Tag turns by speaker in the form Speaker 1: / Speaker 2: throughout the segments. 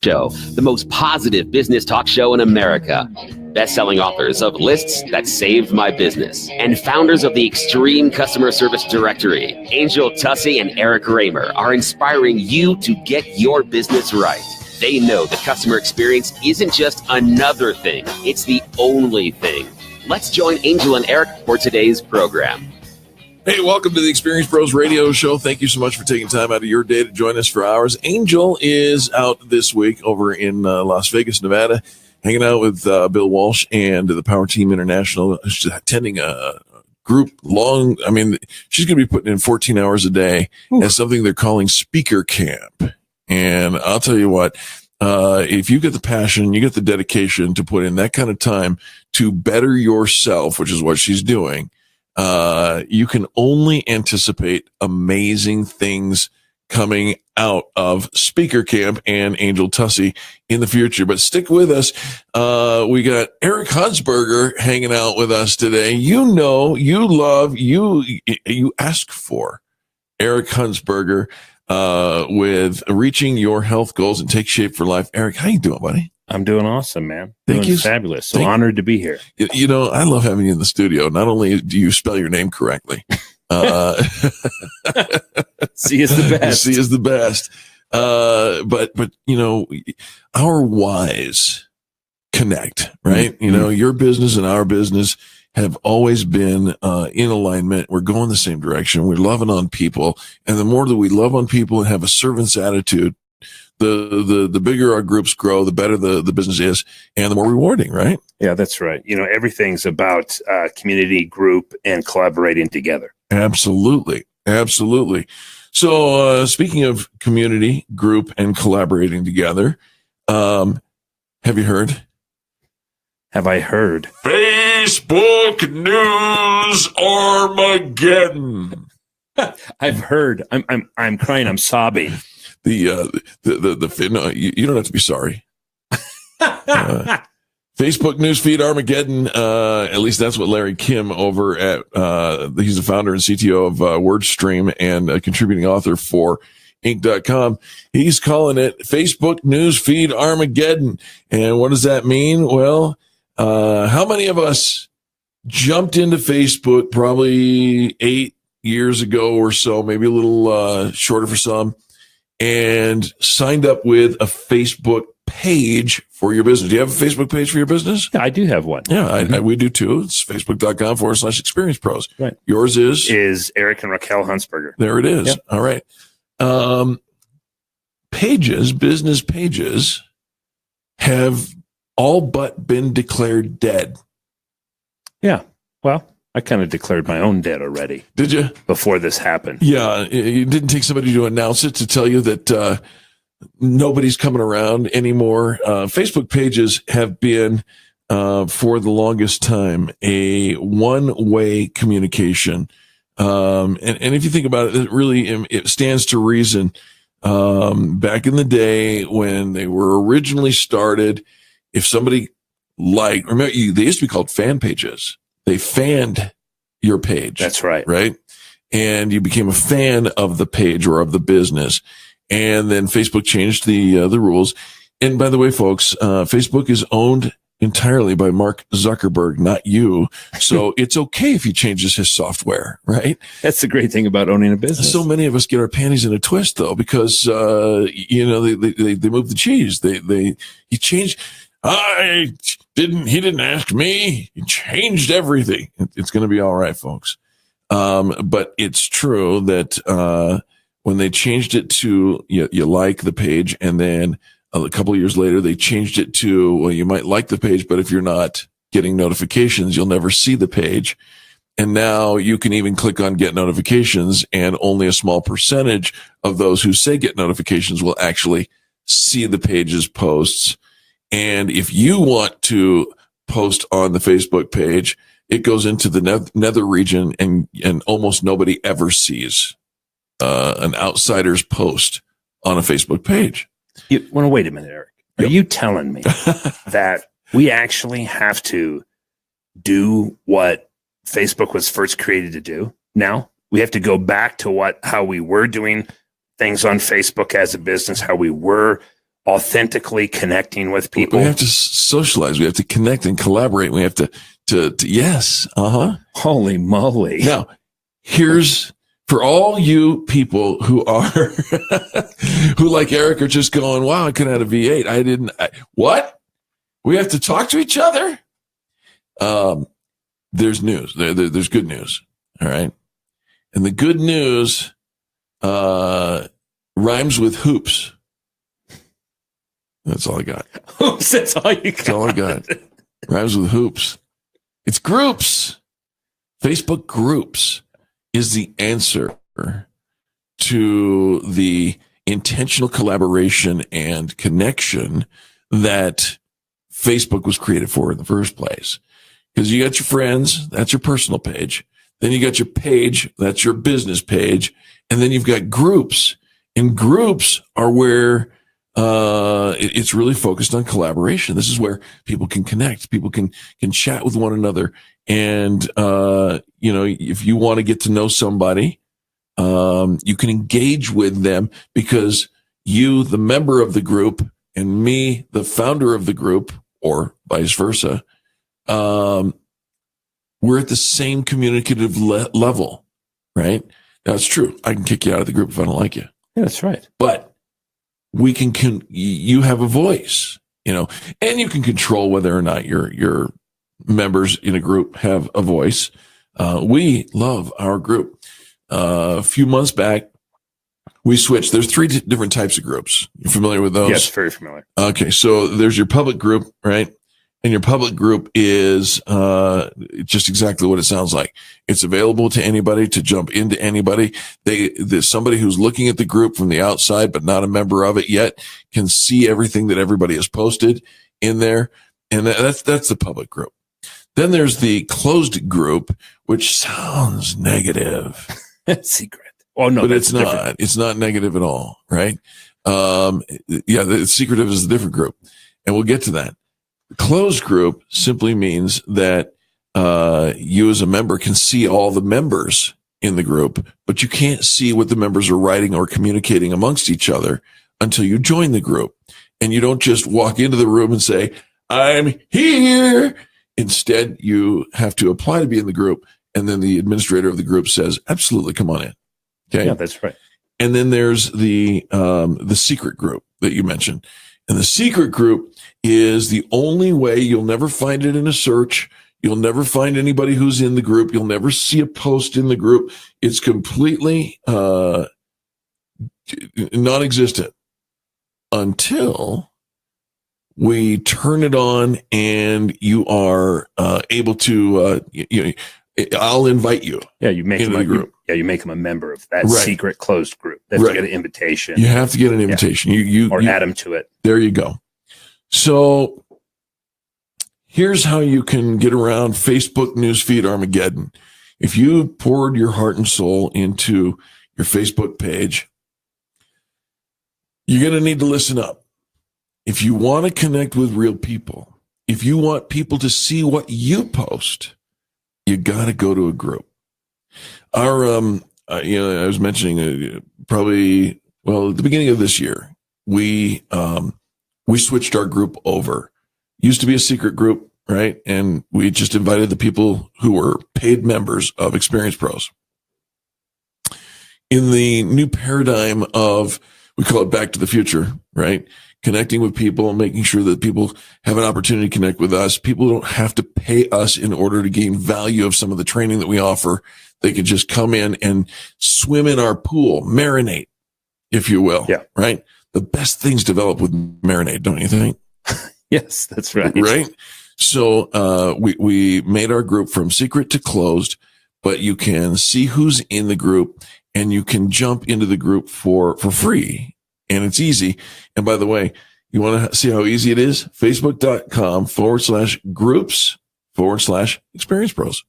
Speaker 1: Show, the most positive business talk show in America. Best-selling authors of Lists That Saved My Business and founders of the Extreme Customer Service Directory, Angel Tussey and Eric Raymer, are inspiring you to get your business right. They know the customer experience isn't just another thing, it's the only thing. Let's join Angel and Eric for today's program.
Speaker 2: Hey, welcome to the Experience Pros Radio Show. Thank you so much for taking time out of your day to join us for ours. Angel is out this week over in Las Vegas, Nevada, hanging out with Bill Walsh and the Power Team International. She's attending a group she's going to be putting in 14 hours a day as something they're calling Speaker Camp. And I'll tell you what, if you get the passion, you get the dedication to put in that kind of time to better yourself, which is what she's doing, you can only anticipate amazing things coming out of Speaker Camp and Angel Tussey in the future. But stick with us. We got Eric Huntsberger hanging out with us today. You know, you love, you ask for Eric Huntsberger with Reaching Your Health Goals and Take Shape for Life. Eric, how you doing, buddy?
Speaker 3: I'm doing awesome, man.
Speaker 2: Thank you.
Speaker 3: Fabulous. So honored to be here.
Speaker 2: You know, I love having you in the studio. Not only do you spell your name correctly,
Speaker 3: C is the best.
Speaker 2: C is the best. But you know, our whys connect, right? Mm-hmm. You know, your business and our business have always been in alignment. We're going the same direction. We're loving on people, and the more that we love on people and have a servant's attitude, the bigger our groups grow, the better the business is, and the more rewarding, right?
Speaker 3: Yeah, that's right. You know, everything's about community, group, and collaborating together.
Speaker 2: Absolutely. Absolutely. So speaking of community, group, and collaborating together, have you heard?
Speaker 3: Have I heard?
Speaker 2: Facebook News Armageddon.
Speaker 3: I've heard. I'm crying. I'm sobbing.
Speaker 2: No, you don't have to be sorry. Facebook newsfeed Armageddon. At least that's what Larry Kim over at, he's the founder and CTO of WordStream and a contributing author for Inc.com. He's calling it Facebook newsfeed Armageddon. And what does that mean? Well, how many of us jumped into Facebook probably 8 years ago or so, maybe a little shorter for some, and signed up with a Facebook page for your business? Do you have a Facebook page for your business?
Speaker 3: Yeah, I do have one.
Speaker 2: Yeah, we do too. It's facebook.com/experience pros.
Speaker 3: Right.
Speaker 2: Yours
Speaker 3: is Eric and Raquel Huntsberger.
Speaker 2: There it is. Yep. All right. Business pages have all but been declared dead.
Speaker 3: Yeah. Well, I kind of declared my own dead already.
Speaker 2: Did you?
Speaker 3: Before this happened.
Speaker 2: Yeah. It didn't take somebody to announce it to tell you that nobody's coming around anymore. Facebook pages have been, for the longest time, a one-way communication. And if you think about it, it stands to reason. Back in the day when they were originally started, if somebody remember, they used to be called fan pages. They fanned your page.
Speaker 3: That's right.
Speaker 2: Right. And you became a fan of the page or of the business. And then Facebook changed the rules. And by the way, folks, Facebook is owned entirely by Mark Zuckerberg, not you. So it's okay if he changes his software, right?
Speaker 3: That's the great thing about owning a business.
Speaker 2: So many of us get our panties in a twist though, because, they moved the cheese. He changed. He didn't ask me. He changed everything. It's going to be all right, folks. But it's true that, when they changed it to, you like the page, and then a couple of years later, they changed it to, well, you might like the page, but if you're not getting notifications, you'll never see the page. And now you can even click on get notifications, and only a small percentage of those who say get notifications will actually see the page's posts. And if you want to post on the Facebook page, it goes into the nether region, and almost nobody ever sees an outsider's post on a Facebook page.
Speaker 3: Wait a minute, Eric. Are you telling me that we actually have to do what Facebook was first created to do now? We have to go back to how we were doing things on Facebook as a business, how we were authentically connecting with people.
Speaker 2: We have to socialize. We have to connect and collaborate. We have to yes.
Speaker 3: Holy moly.
Speaker 2: Now, here's for all you people who are, who like Eric are just going, wow, I could have had a V8. What? We have to talk to each other? There's news. There's good news. All right. And the good news rhymes with hoops. That's all I got.
Speaker 3: Hoops, that's all you got.
Speaker 2: That's all I got. Rhymes with hoops. It's groups. Facebook groups is the answer to the intentional collaboration and connection that Facebook was created for in the first place. Because you got your friends, that's your personal page. Then you got your page, that's your business page. And then you've got groups. And groups are where it's really focused on collaboration. This is where people can connect. People can chat with one another. And, if you want to get to know somebody, you can engage with them because you, the member of the group, and me, the founder of the group, or vice versa, we're at the same communicative level, right? Now, it's true. I can kick you out of the group if I don't like you.
Speaker 3: Yeah, that's right.
Speaker 2: But we you have a voice, and you can control whether or not your members in a group have a voice. We love our group. A few months back, we switched. There's 3 different types of groups. You familiar with those?
Speaker 3: Yes, very familiar.
Speaker 2: Okay, so there's your public group, right? And your public group is just exactly what it sounds like. It's available to anybody, to jump into anybody. There's somebody who's looking at the group from the outside, but not a member of it yet, can see everything that everybody has posted in there. And that's the public group. Then there's the closed group, which sounds negative.
Speaker 3: Secret. Oh, no,
Speaker 2: but it's not.
Speaker 3: Different.
Speaker 2: It's not negative at all, right? The secretive is a different group. And we'll get to that. The closed group simply means that you as a member can see all the members in the group, but you can't see what the members are writing or communicating amongst each other until you join the group. And you don't just walk into the room and say, I'm here. Instead, you have to apply to be in the group. And then the administrator of the group says, absolutely, come on in. Okay.
Speaker 3: Yeah, that's right.
Speaker 2: And then there's the secret group that you mentioned. And the secret group is the only way. You'll never find it in a search. You'll never find anybody who's in the group. You'll never see a post in the group. It's completely non-existent until we turn it on and you are able to, I'll invite you.
Speaker 3: Yeah, you make
Speaker 2: into the group.
Speaker 3: You make them a member of that
Speaker 2: Right.
Speaker 3: secret closed group. They have to get an invitation.
Speaker 2: You have to get an invitation.
Speaker 3: Yeah. Or add them to it.
Speaker 2: There you go. So here's how you can get around Facebook newsfeed Armageddon. If you poured your heart and soul into your Facebook page, you're going to need to listen up. If you want to connect with real people, if you want people to see what you post, you got to go to a group. Our, I was mentioning probably, at the beginning of this year, we switched our group over. Used to be a secret group, right? And we just invited the people who were paid members of Experience Pros. In the new paradigm of, we call it back to the future, right? Connecting with people, making sure that people have an opportunity to connect with us. People don't have to pay us in order to gain value of some of the training that we offer. They can just come in and swim in our pool, marinate, if you will.
Speaker 3: Yeah.
Speaker 2: Right? The best things develop with marinade, don't you think?
Speaker 3: Yes, that's right.
Speaker 2: Right? So we made our group from secret to closed, but you can see who's in the group and you can jump into the group for free. And it's easy. And by the way, you want to see how easy it is? Facebook.com/groups/Experience Pros.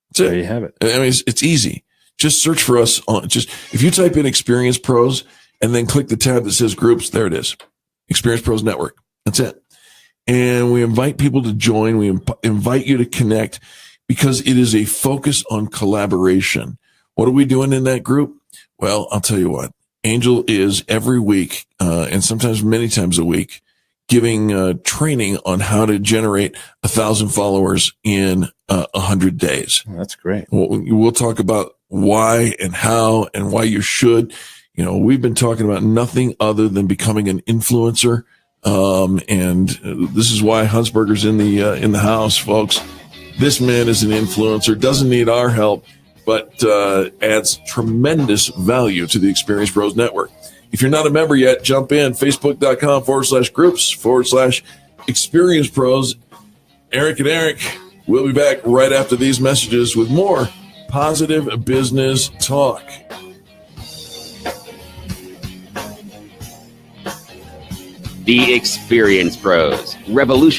Speaker 2: That's it.
Speaker 3: There you have it.
Speaker 2: I mean, it's easy. Just search for us if you type in Experience Pros and then click the tab that says groups, there it is. Experience Pros Network. That's it. And we invite people to join. We invite you to connect because it is a focus on collaboration. What are we doing in that group? Well, I'll tell you what. Angel is every week, and sometimes many times a week, giving training on how to generate 1,000 followers in 100 days.
Speaker 3: Oh, that's great.
Speaker 2: We'll talk about why and how and why you should. We've been talking about nothing other than becoming an influencer. And this is why Huntsberger's in the house, folks. This man is an influencer, doesn't need our help, but adds tremendous value to the Experience Pros Network. If you're not a member yet, jump in, facebook.com/groups/Experience Pros. Eric and Eric, we'll be back right after these messages with more positive business talk.
Speaker 1: The Experience Pros, revolution